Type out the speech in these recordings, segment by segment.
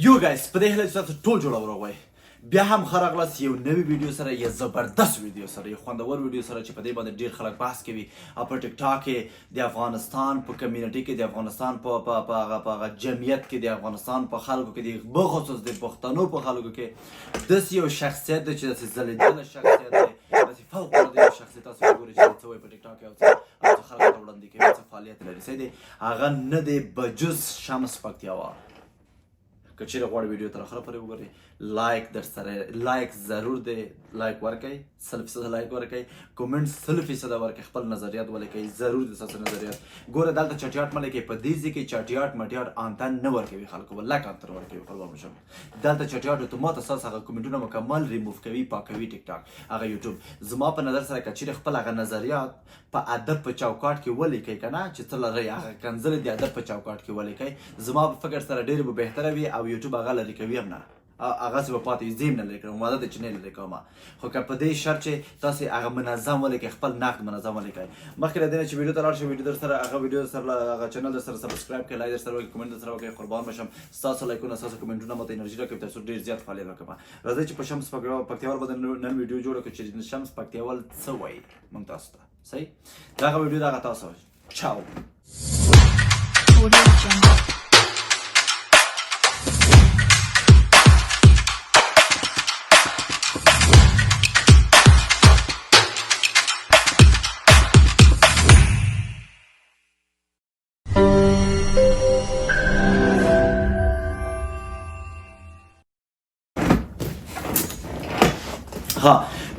یو گایز په دې هیله چې تاسو ټول جوړور وای بیا هم ښه راغلاست یو نوی ویډیو سره یو زبردست ویډیو سره یو خوندور ویډیو سره چې په دې باندې ډېر خلک بحث کوي او په ټیک ټاک کې د افغانستان په کمیونټي کې د افغانستان په جمعیت کې د افغانستان په خلکو کې د بخصوص د پښتنو په خلکو کې داسې یو شخصیت دی چې داسې ځلېدلی شخصیت دی داسې فوق‌العاده یو شخصیت تاسو وګورئ چې څه وایي په ټیک ټاک کې او څه خلکو ته وړاندې کوي څه فعالیت لري څه دی هغه نه دی بجز شمس پکتیاوال که چیرې غواړئ ویډیو تر اخره پورې وګورئ لایک در سره لایک ضرور دی لایک ورکړئ 100% لایک ورکړئ کومنټ 100% ورکړئ خپل نظریات ولیکئ ضرور د ستاسو نظریات ګوره دلته چټیاټ مه لیکئ په دې ځای کې چټیاټ مټیاټ انته نه ورکوي خلکو به لک انتر ورکوي قربان بشم دلته چټیاټ اتومات ستاسو هغه کومنټونه مکمل ریموف کوي پاکوي ټیک ټاک هغه یوټیوب زما په نظر سره که چیرې خپل هغه نظریات په ادب په چوکاټ کې ولیکئ که نه چې څه لرئ هغه کنځلې د ادب په چوکاټ کې ولیکئ زما په فکر سره ډېر به بهتره وي او یوټیوب هغه لرې کوي هم نه هغسې به پاتې وي زه هم نه لرې کوم واده دی چې نه لرې کومه خو که په دې شرط چې تاسې هغه منظم ولیکئ خپل نقد منظم ولیکئ مخکې له دې نه چې ویډیو ته لاړ شئ ویډیو در سره هغه ویډیو در سره هغه چینل در سره سبسکرایب کړئ لایک در سره وکړئ کومنټ در سره وکړئ قربان بشم ستاسو لایکونه ستاسو کومنټونه ماته انرژي راکوي تر څو ډېر زیات فعالیت وکړم راځئ چې په شمس پکتیاوال باندې نن ویډیو جوړه کړو چې شمس پکتیاوال څه وایي موږ تاسو ته صحیح دغه ویډیو دغه تاسو چاو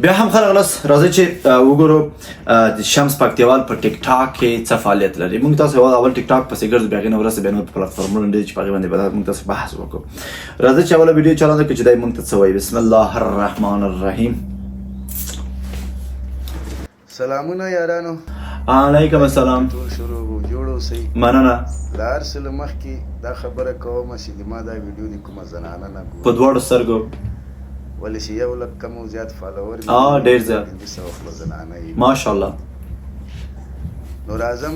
بیا هم خلک لاس راځي چې وګورو شمس پکتیاوال په ټیک ټاک کې څه فعالیت لري موږ تاسو اول ټیک ټاک پسې ګرځو بیا غوښنه ورسې بیا نور پلیټفارمونه دي چې په هغې باندې به موږ تاسو بحث وکړو راځئ چې اوله ویډیو چالانده کړو چې دی موږ ته څه وایي بسم الله الرحمن الرحیم سلامونه یارانو علیکم السلام ټول شروع جوړ اوسئ مننه له هر څه له مخکې دا خبره کوم چې ما دا ویډیو د کومه زنانه نه ګورم په دواړو سترګو ولې چې یو لږ کم او زیات فالوور ډېر زیات پنځه سوه خپله زنانه یې ماشاءالله نو راځم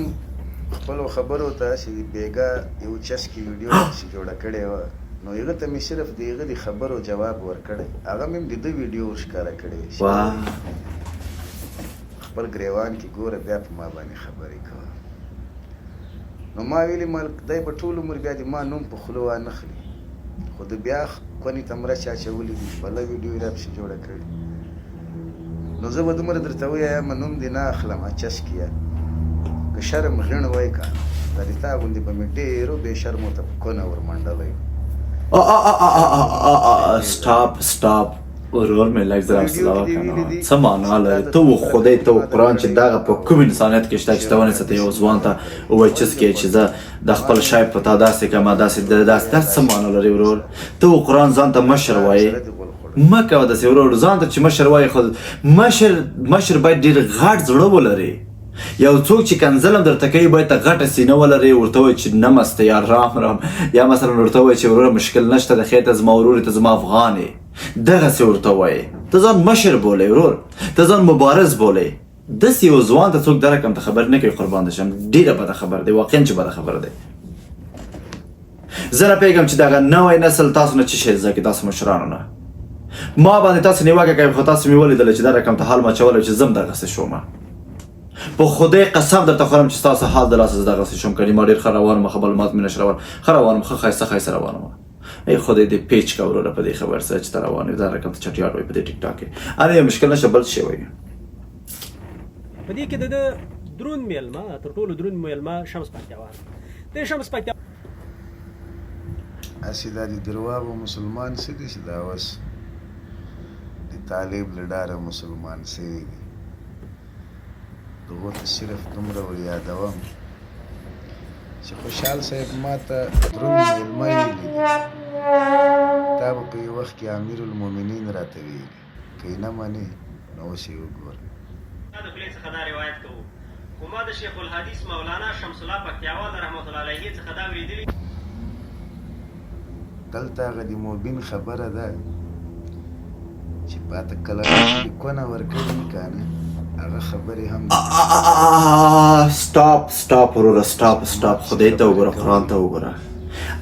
خپلو خبرو ته چې بېګا یو چسکي ویډیو چې جوړه کړې وه نو هغه ته مې صرف د هغه د خبرو جواب ورکړی هغه مې د ده ویډیو ورښکاره کړی خپل ګریوان کې ګوره بیا په ما باندې خبرې کوه نو ما ویلي مالک دی به ټول عمر بیا د ما نوم په خوله وانخلي خو د بیا کونې ته مره چا اچولي دي بله ویډیو یې راپسې جوړه کړې نو زه به دومره درته ووایم نوم دې نه اخلم چسکیه که شرم غڼ وای که دا د تا غوندې به مې ډېرو بې شرمو ته په کونه ورمنډلی سټاپ ورور مې لږ زر حوصله وکړه څه معنا لري ته و خدای ته و قرآن چې دغه په کوم انسانیت کې شته چې ته ونیسه ته یو ځوان ته ووایي چسکې چې زه د خپل شی په تا داسې کړمه داسې دا څه معنا لري ورور ته و قرآن ځان ته مشر وایې مه کوه داسې ورور ځان ته چې مشر وایې خو مشر باید ډېر غټ زړه ولري یو څوک چې کنځل هم درته کوي باید ته غټه سینه ولرې ورته وایي چې نمسته یا رام یا مثلا ورته وایي چې وروره مشکل نشته د خیر ته زما ورور ته زما افغان یې دغسې ورته وایي ته ځان مشر بولئ ورور ته ځان مبارز بولئ داسې یو ځوان ته څوک دا رقم ته خبر نه کوي قربان دې شم ډېره بده خبره دی واقعا چې بده خبره دی زه نه پوهېږم چې دغه نوی نسل تاسو نه څه شی زده کړي تاسو مشرانو نه ما باندې تاسو نیوکه کوئ خو تاسو مې ولیدله چې دا رقم ته حال ما اچولی چې زه هم دغسې شوم په خدای قسم درته خورم چې ستاسو حال د لاسه زه دغسې شوم که ما ډېر ښه روان وم ښه معلومات مې نشه روان ښه روان وم ښه ښایسته روان وم ای خدای دې پیچ که وروره په دې خبر سره چې ته روان وي دا رقم ته چټیاټ وایي په دې ټیک ټاک کې هر یو مشکل نشه بل شی وایي په دې کې د ده دروند میلمه تر ټولو دروند میلمه شمس پکتیاوال د شمس پکتیاوال هسې دا د درواغو مسلمان څه دي چې دا اوس د طالب له ډاره مسلمان سوي دي دغو ته صرف دومره ور یادوم چې خوشحال صاحب ما ته دروند میلمه ویلي دي تا به په یو وخت کې امیر المؤمنین راته ویلي که یې نه منې نو اوس یې وګوره د خولې څخه دا روایت کوو خو ما د شیخ الحدیث مولانا شمس الله پکتیاوال رحمت الله علیه څخه دا اورېدلي دلته هغه د مبین خبره ده چې پاته کلمه کونه ورکوي که نه هغه خبرې هم سټاپ وروره سټاپ خدای ته وګوره قرآن ته وګوره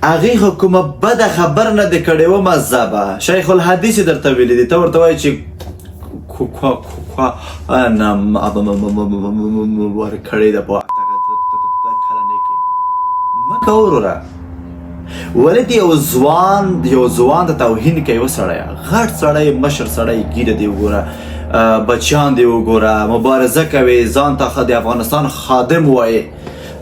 هغې خو کومه بده خبر نه دی کړې ومه زبه شیخ الحدیث یې درته ویلي دي ته ورته وایې چې ورکړې ده په کلنۍ کې مه کوه وروره ولې د یو ځوان ته توهین کوي وسړیه غټ سړی مشر سړی ګیره دی وګوره بچیان دی وګوره مبارزه کوي ځان ته د افغانستان خادم وایي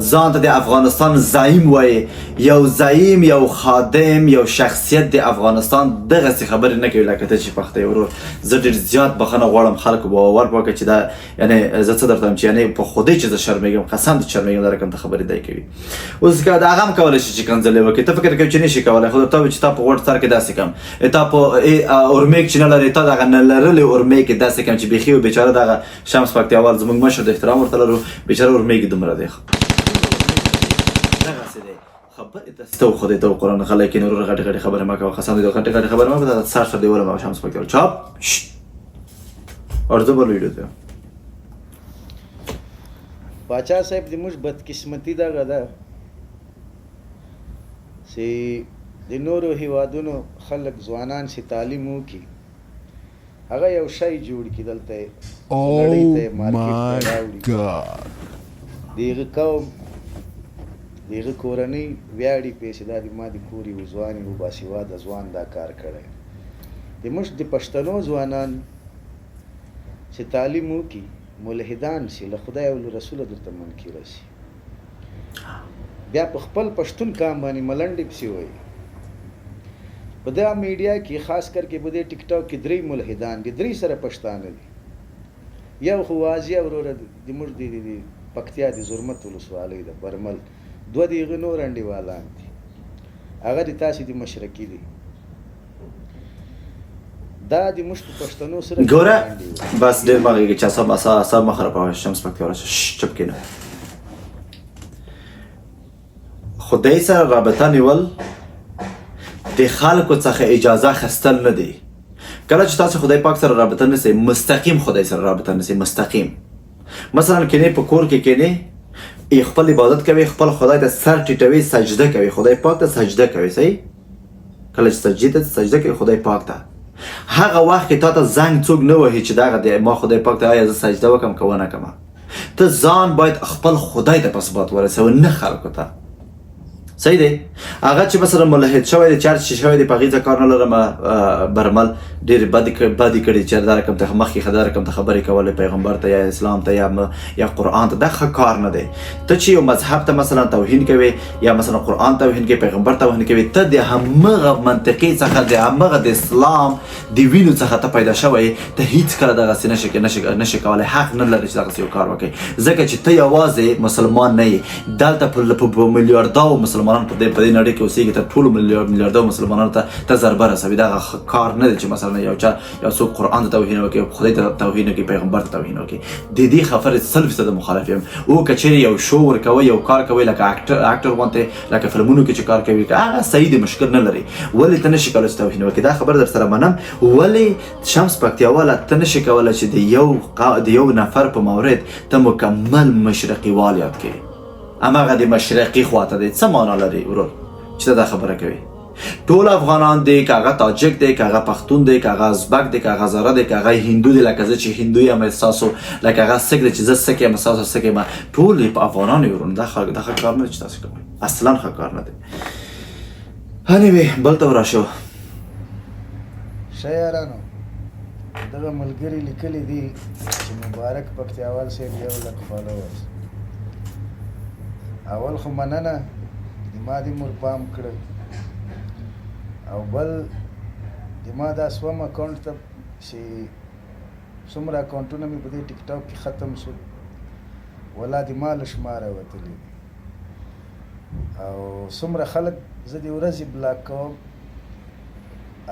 ځان ته د افغانستان زعیم وایي یو زعیم یو خادم یو شخصیت د افغانستان دغسې خبرې نه کوي لکه ته چې پښتې ورور زه ډېر زیات بخښنه غواړم خلکو باور وکړه چې دا یعنې زه څه درته وایم چې یعنې په خودی چې زه شرمېږم قسم ته شرمېږم دا رقم ته خبرې دی کوي اوس که د هغه هم کولی شي چې کنځلې وکړي ته فکر کوي چې نه شي کولی خو درته چې تا په غوړ سر کې داسې کم تا په اورمیک چې نه لرې تا دغه نه لرلې اورمیک کې داسې کم چې بیخي و بیچاره دغه شمس پکتیاوال زموږ مشر د احترام ورته لرو بیچاره اورمیک دومره دی ته خدای ته قرآن خلک نور غټ غټ خبره ما کوه قسم دې غټ غټ خبره ما به سر سر دی ولا شمس پکتیاوال چاپ اور زبر ویډیو ته باچا صاحب د موږ بدقسمتي دغه ده چې د نورو هیوادونو خلک ځوانان چې تعلیم وکړي هغه یو شی جوړ کړي دلته نړۍ ته مارکیټ ته راوړي د هغه قوم د هغه کورنۍ ویاړي پیسې دا د ما د کور یو ځوان یو باسواده ځوان دا کار کړی د موږ د پښتنو ځوانان چې تعلیم وکړي ملحدان شي له خدای او له رسوله درته منکره شي بیا په خپل پښتون کام باندې ملنډې پسې وایي په دا میډیا کې خاص کر کې په دې ټیک ټاک کې 3 ملحدان دي 3 سره پښتانه دي یو خو واضح وروره د موږ د پکتیا د زرمت ولسوالۍ د برمل 2 دغه نور انډیوالان دي هغه د تاسې د مشرقي دي دا د موږ په پښتنو سره ګوره بس ډېر مه غږېږه چې اعصاب مه خرابوه شمس پکتیاوال چپ کښېنه خدای سره رابطه نیول د خلکو څخه اجازه اخیستل نه دی کله چې تاسو خدای پاک سره رابطه نیسئ مستقیم خدای سره رابطه نیسئ مستقیم مثلا کینې په کور کې کینې خپل عبادت کوي خپل خدای ته سر ټیټوي سجده کوي خدای پاک ته سجده کوي صحیح کله چې سجده کوي خدای پاک ته هغه وخت کې تا ته زنګ څوک نه وهي چې دغه ما خدای پاک ته آیا زه سجده وکړم که ونه کړم ته ځان باید خپل خدای ته په ثبات ورسوي نه خلکو ته صحیح دی هغه چې مثلا ملحد شوی دی چارج شوی دی په هغې ځه کار نه لرم برمل ډېرې بدې کړي چې دا رقم ته مخکې دا رقم ته خبرې کولې پیغمبر ته یا اسلام ته یا قرآن ته دا ښه کار نه دی ته چې یو مذهب ته مثلا توهین کوي یا مثلا قرآن توهین کوي پیغمبر توهین کوي ته د همغه منطقې څخه د همغه د اسلام د وینو څخه ته پیدا شوی ته هیڅکله دغسې نشي کولی حق نه لري چې دغسې یو کار وکړي ځکه چې ته یوازې مسلمان نه یې دلته په میلیارداو مسلمانان په دې نړۍ کې اوسېږي تر ټولو میلیارداو مسلمانانو ته ضربه رسوي دغه کار نه دی چې مثلا یو څوک قرآن ته توهین وکړي خدای ته توهین وکړي پیغمبر ته توهین وکړي د دې خبرې 100% مخالف یم او که چیرې یو شو ورکوي یو کار کوي لکه اکټر غوندې لکه فلمونو کې چې کار کوي هغه صحیح دی مشکل نه لري ولې ته نشي کولی چې توهین وکړي دا خبره در سره منم ولې شمس پکتیاواله ته نشي کولی چې د یو نفر په مورد ته مکمل مشرقي وال یاد کړي هماغه د مشرقي خواته دی څه معنا لري ورور چې ته دا خبره کوي ټول افغانان دی که هغه تاجک دی که هغه پښتون دی که هغه ازبک دی که هغه هزاره دی که هغه هندو دی لکه زه چې هندو یم ستاسو لکه هغه سک دی چې زه سک یم ستاسو سک یم ټول په افغانان یو ورونه دا ښه کار نه دی چې تاسو کوئ اصلا ښه کار نه دی anyway بل ته وراشو ښه یارانو دغه ملګري لیکلي دي چې مبارک پکتیاوال صاحب 1 لک فالوورز اول خو مننه د ما دې مور پام کړی او بل د ما دا سوم اکاونټ ته چې څومره اکاونټونه مې په دې ټیک ټاک کې ختم شو ولا د ما له شماره وتلي او څومره خلک زه د ورځې بلاک کوم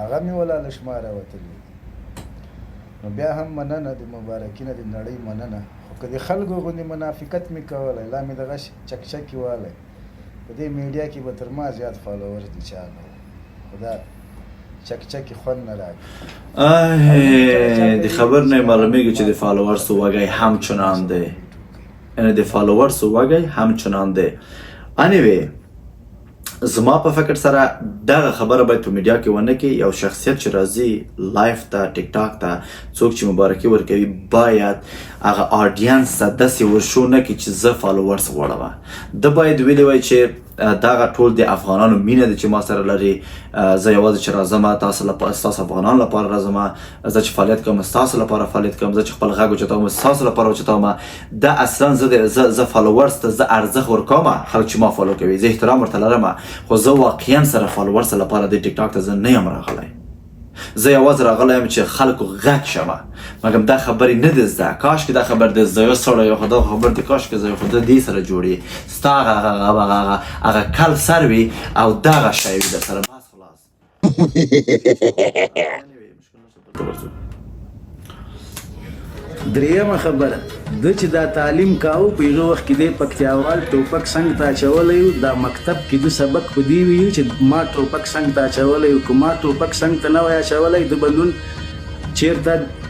هغه مې ولا له شماره وتلي نو بیا هم مننه د مبارکینه د نړۍ مننه خو که د خلکو غوندې منافقت مې کولی لا مې دغه چکچکې والی په دې میډیا کې به تر ما زیات فالوورز دي چا نه خو دا چکچکې خوند نه راکړي د خبر نه معلومیږي چې د فالوورز وږی همچنان دی یعنی د فالوورز وږی همچنان دی anyway زما په فکر سره دغه خبره باید په میډیا کې ونه کې یو شخصیت چې راځي لایف ته ټیک ټاک ته څوک چې مبارکي ورکوي باید هغه آډینس ته داسې ورشو نه کړي چې زه فالوورس غواړم ده باید ویلی وای چې دغه ټول د افغانانو مینه ده چې ما سره لري زه یوازې چې راځم ستاسو افغانانو لپاره راځم زه چې فعالیت کوم ستاسو لپاره فعالیت کوم زه چې خپل غږ اوچتوم ستاسو لپاره اوچتوم دا اصلا زه فالوورس ته زه ارزښت ورکوم خلک چې ما فالو کوي زه احترام ورته لرم خو زه واقعا سره فالوورس لپاره د ټیک ټاک ته زه نه یم راغلی زه یوازې راغلی یم چې خلکو غږ شم مګر دا خبرې نه ده زده کاشکې دا خبر د زه یو سړی خو دا خبر دی کاشکې زه خو د دې سره جوړي ستا هغه کل سر وي او دغه شی وي در سره بس خلاص درېیمه خبره ده چې دا تعلیم کاوه په هغه وخت کې دی پکتیاوال ټوپک څنګ ته اچولی و دا مکتب کې ده سبق په دې ویو چې ما ټوپک څنګ ته اچولی و که ما ټوپک څنګ ته نه وای اچولی ده به نن چېرته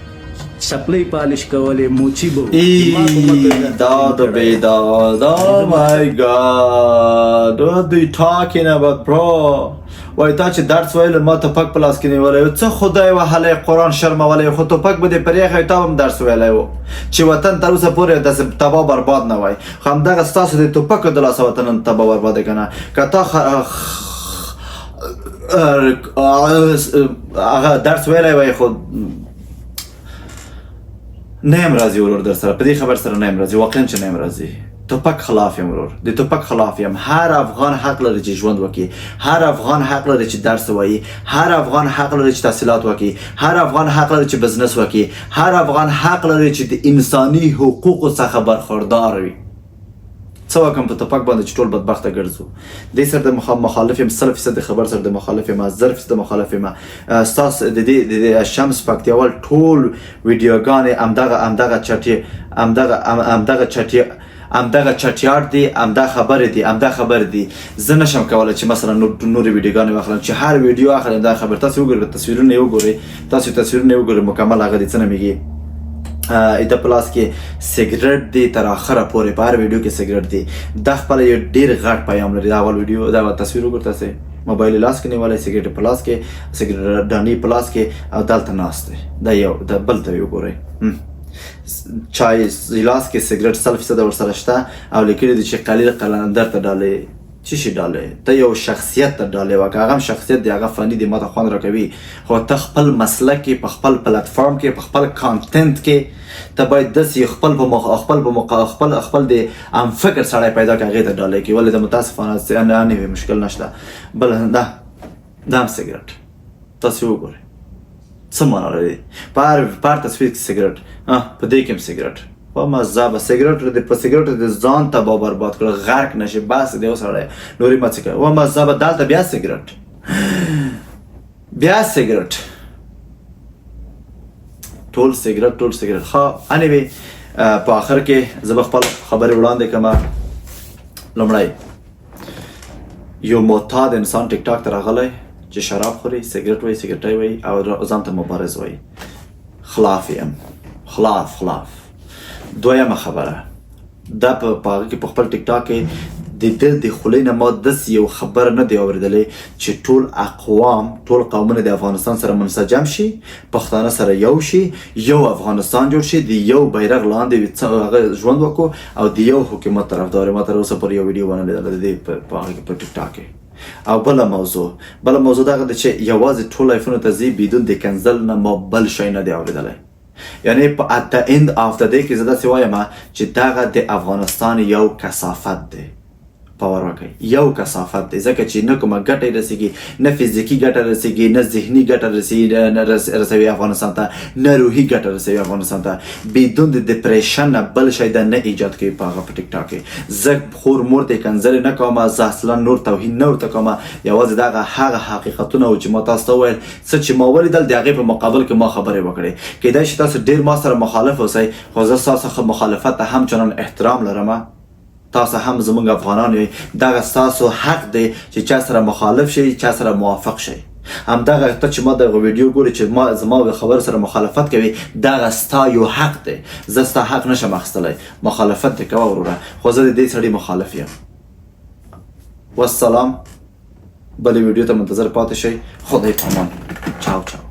سپلی پالش کولی موچي به دا my god what are you talking about bro وای تا چې درس ویل ما ټوپک په لاس کې نیولی څه خدای وهلی قرآن شرمولی خو ټوپک به دې پرېښی تا هم درس ویلی و چې وطن تر اوسه پورې داسې تباه برباد نه وای خو همدغه ستاسو د ټوپکو د لاسه وطن تباه برباد دی که نه که تا هغه درس ویلی وای خو نه یم راضي ورور در سره په دې خبر سره نه یم راضي واقعا چې نه یم راضي ټوپک خلاف یم ورور د ټوپک خلاف یم هر افغان حق لري چې ژوند وکړي هر افغان حق لري چې درس ووایي هر افغان حق لري چې تحصیلات وکړي هر افغان حق لري چې بزنس وکړي هر افغان حق لري چې د انساني حقوقو څخه برخوردار وي څه وکړم په ټوپک باندې چې ټول بدبخته ګرځو دې سره د مخالف یم 100% د خبر سره د مخالف یم 1000% د مخالف یم ستاسو د دې شمس پکتیاوال ټول ویډیوګانې همدغه چټیار دي همدا خبر دي زه نشم کولی چې مثلا نورې ویډیوګانې واخلم چې هر ویډیو اخلم دا خبر تاسو وګورئ تصویرونه وګورئ مکمل هغه دي څه نمیږي د پلاس کې سیګریټ دی تر اخره پورې په هر ویډیو کې سیګریټ دی دا خپل یو ډیر غټ پیغام لري دا اول ویډیو دا تصویر وګورئ تاسو موبایل لاس کې نیولای سیګریټ پلاس کې سیګریټ دانی پلاس کې او دلته ناشته دا یو د بل ته وګورئ چای لاس کې سیګریټ 100% ورسره شته او لیکلي دي چې قلیل قلندر ته ډالې چی شي ډالې ته یو شخصیت ته ډالې وکړه هغه شخصیت دی هغه فني دی ماته خوند راکوي خو ته خپل مسلک کې په خپل پلیټفارم کې په خپل کانټنټ کې ته باید داسې خپل د ام فکر سړی پیدا کړه هغې ته ډالې کې ولې د متاسفانه نه وي مشکل نشته بل دا هم سیګریټ تاسې وګورئ څه معنا لري په هر تصویر کې سیګریټ په دې کې هم سیګریټ په مزه به سیګریټ په سیګریټ د ځان تباه برباد کړه غرق نشي بس دی اوس سړی نورې مه څه کوي و مزه به دلته بیا سیګریټ ټول سیګریټ ښه انیوې په آخر کې زه به خپل خبرې وړاندې کړم لومړی یو معتاد انسان ټیک ټاک ته راغلی چې شراب خوري سیګریټ وایي سیګریټۍ وایي او ځان ته مبارز وایي خلاف یم خلاف دویمه خبره دا په هغه کې په خپل ټیک ټاک کې د خولې نه ما داسې یو خبره نه دی اورېدلی چې ټول قومونه د افغانستان سره منسجم شي پښتانه سره یو شي یو افغانستان جوړ شي د یو بیرغ لاندې هغه ژوند وکړو او د یو حکومت طرفدار ما تر اوسه پورې یو ویډیو ونه لیدله د دې په هغه کې په ټیک ټاک کې او بله موضوع دغه ده چې یوازې ټول لایفونو ته ځي بدون د کنزل نه ما بل شی نه دی اورېدلی یعنی په at the end of the day کې زه داسې وایم چې دغه د افغانستان یو کثافت دی باور وکړئ یو کثافت دی ځکه چې نه کومه ګټه رسیږي نه فزیکي ګټه رسیږي نه ذهني ګټه رسوي افغانستان ته نه روحي ګټه رسوي افغانستان ته بدون د ډپریشن نه بل شی د نه ایجاد کوي په هغه په ټیک ټاک کې زه خور مور ته کنځلې نه کوم زه اصلا نور توهین نه ورته کوم یوازې دغه هغه حقیقتونه و چې ما تاسو ته وویل څه چې ما ولیدل د هغې په مقابل کې ما خبرې وکړې کیدای شي تاسو ډېر ما سره مخالف اوسئ خو زه ستاسو مخالفت ته همچنان احترام لرم تاسو هم زمونږ افغانان یئ دغه ستاسو حق دی چې چا سره مخالف شئ چا سره موافق شئ همدغه ته چې ما دغه ویډیو ګوري چې زما د خبر سره مخالفت کوي دغه ستا یو حق دی زه ستا حق نشم اخیستلی مخالفت دې کوه وروره خو زه د دې سړي مخالف یم والسلام بلې ویډیو ته منتظر پاتې شئ. خدای پامان. چاو چاو.